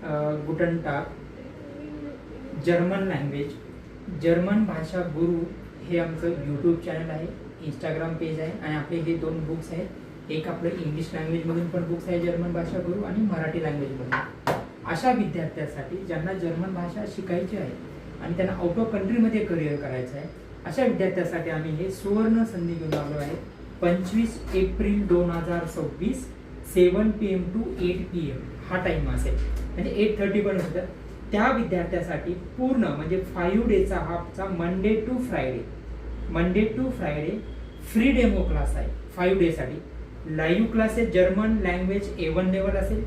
गुटन टाग, German language, German भाषा गुरु हे आमचं यूट्यूब चॅनल आहे, इंस्टाग्राम पेज आहे आणि आपले हे 2 बुक्स आहेत. एक आपलं इंग्लिश लँग्वेजमधून पण बुक्स आहे जर्मन भाषा गुरु आणि मराठी लँग्वेजमधून. अशा विद्यार्थ्यांसाठी ज्यांना जर्मन भाषा शिकायची आहे आणि त्यांना आउट ऑफ कंट्रीमध्ये करिअर करायचं आहे, अशा विद्यार्थ्यांसाठी आम्ही हे सुवर्ण संधी घेऊन आलो आहे. 25 एप्रिल 2026 7 PM to 8 PM हा टाइम असेल, म्हणजे 8:30 पण होतं. त्या विद्यार्थ्यासाठी पूर्ण म्हणजे 5 डेचा हाफचा Monday to Friday free demo class आहे. 5 डेसाठी live classes German language A1 level असेल,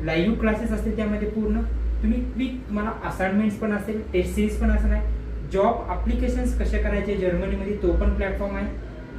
लाईव्ह क्लासेस असतील त्यामध्ये पूर्ण तुम्ही क्विक, तुम्हाला असाइनमेंट्स पण असेल, टेस्ट सिरीज पण असणार आहे, जॉब अप्लिकेशन्स कसे करायचे जर्मनीमध्ये तो पण प्लॅटफॉर्म आहे,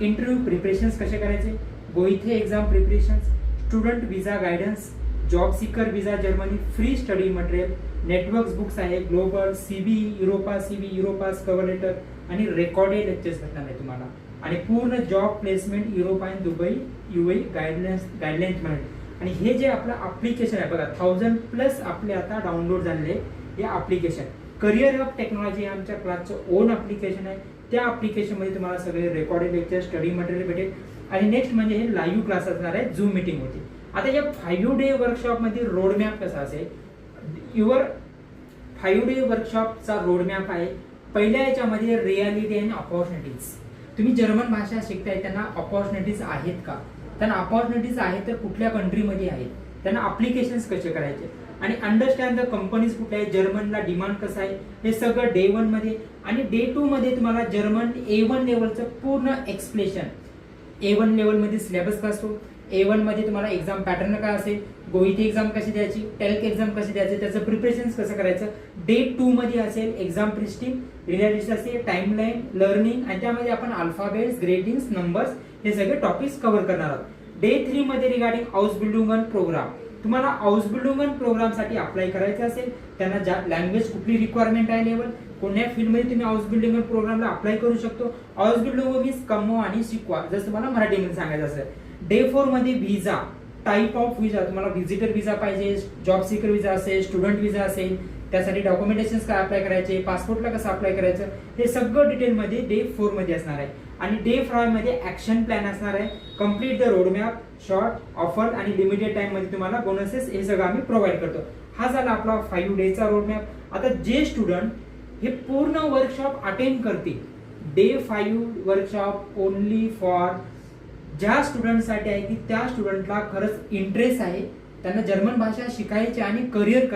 इंटरव्ह्यू प्रिपरेशन्स कसे करायचे, Goethe exam preparations, student visa guidance, job seeker visa Germany, free study material, networks books आहे, global, CV Europa cover letter आणि रेकॉर्डेड लेक्चर्स भेटणार आहे तुम्हाला. आणि पूर्ण जॉब प्लेसमेंट युरोप आणि दुबई UAE गाईडलाईन्स मिळेल. आणि हे जे आपलं ऍप्लिकेशन आहे बघा, 1000+ आपले आता डाउनलोड झालेले हे ऍप्लिकेशन. करिअर हब टेक्नॉलॉजी आमच्या क्लासचं ओन ऍप्लिकेशन आहे. त्या ऍप्लिकेशनमध्ये तुम्हाला सगळे रेकॉर्डेड लेक्चर, स्टडी मटेरियल भेटेल. आणि नेक्स्ट म्हणजे हे लाईव्ह क्लास असणार आहे, झूम मीटिंग होती. आता या 5 डे वर्कशॉपमध्ये रोडमॅप कसा असेल, युअर 5 डे वर्कशॉपचा रोडमॅप आहे. पहिल्या याच्यामध्ये रियालिटी अँड अपॉर्च्युनिटीज. तुम्ही जर्मन भाषा शिकताय, त्यांना अपॉर्च्युनिटीज आहेत का, त्यांना अपॉर्च्युनिटीज आहेत तर कुठल्या कंट्रीमध्ये आहेत, त्यांना अप्लिकेशन्स कसे करायचे आणि अंडरस्टँड द कंपनीज कुठल्या आहेत, जर्मनला डिमांड कसं आहे, हे सगळं डे 1 मध्ये. आणि डे 2 मध्ये तुम्हाला जर्मन A1 लेवलचं पूर्ण एक्सप्लेशन. A1 लेवलमध्ये सिलेबस काय असतो, A1 मध्ये तुम्हाला एक्झाम पॅटर्न काय असेल, गोइथे एक्झाम कशी द्यायची, टेल्क एक्झाम कशी द्यायची, त्याचं प्रिपरेशन कसं करायचं. डे 2 मध्ये असेल एक्झाम प्रिस्टिंग, रिअलिटी असेल, टाइमलाईन, लर्निंग आणि त्यामध्ये आपण अल्फाबेट्स, ग्रेडिंग्स, नंबर्स हे सगळे टॉपिक्स कव्हर करणार आहोत. डे 3 मध्ये रिगार्डिंग आउसबिल्डिंगन प्रोग्राम. तुम्हाला आउसबिल्डिंगन प्रोग्रामसाठी अप्लाय करायचं असेल, त्यांना ज्या लँग्वेज कुठली रिक्वायरमेंट आहे लेवल, कोणत्या फील्डमध्ये तुम्ही आउसबिल्डिंगन प्रोग्रामला अप्लाय करू शकतो. आउसबिल्डिंग मीन्स कमवा आणि शिकवा, जसं तुम्हाला मराठीमध्ये सांगायचं असेल. डे 4 मध्ये व्हिजा, टाइप ऑफ व्हिजा, तुम्हाला व्हिजिटर व्हिजा पाहिजे, जॉब सीकर व्हिजा असेल, स्टुडंट व्हिजा असेल, त्यासाठी डॉक्युमेंटेशन काय अप्लाय करायचे, पासपोर्टला कसं अप्लाय करायचं, हे सगळं डिटेलमध्ये डे 4 मध्ये असणार आहे. आणि डे 5 मध्ये ऍक्शन प्लॅन असणार आहे. Complete the roadmap, short offer आणि लिमिटेड टाइम मध्ये तुम्हाला बोनसेस हे सगळं आम्ही प्रोव्हाइड करतो. हा झाला आपला 5 डेचा रोडमॅप. आता जे स्टुडंट हे पूर्ण वर्कशॉप अटेंड करतील, डे 5 वर्कशॉप ओनली फॉर ज्या स्टुडंटसाठी आहे की त्या स्टुडंटला खरंच इंटरेस्ट आहे, त्यांना जर्मन भाषा शिकायची आणि करिअर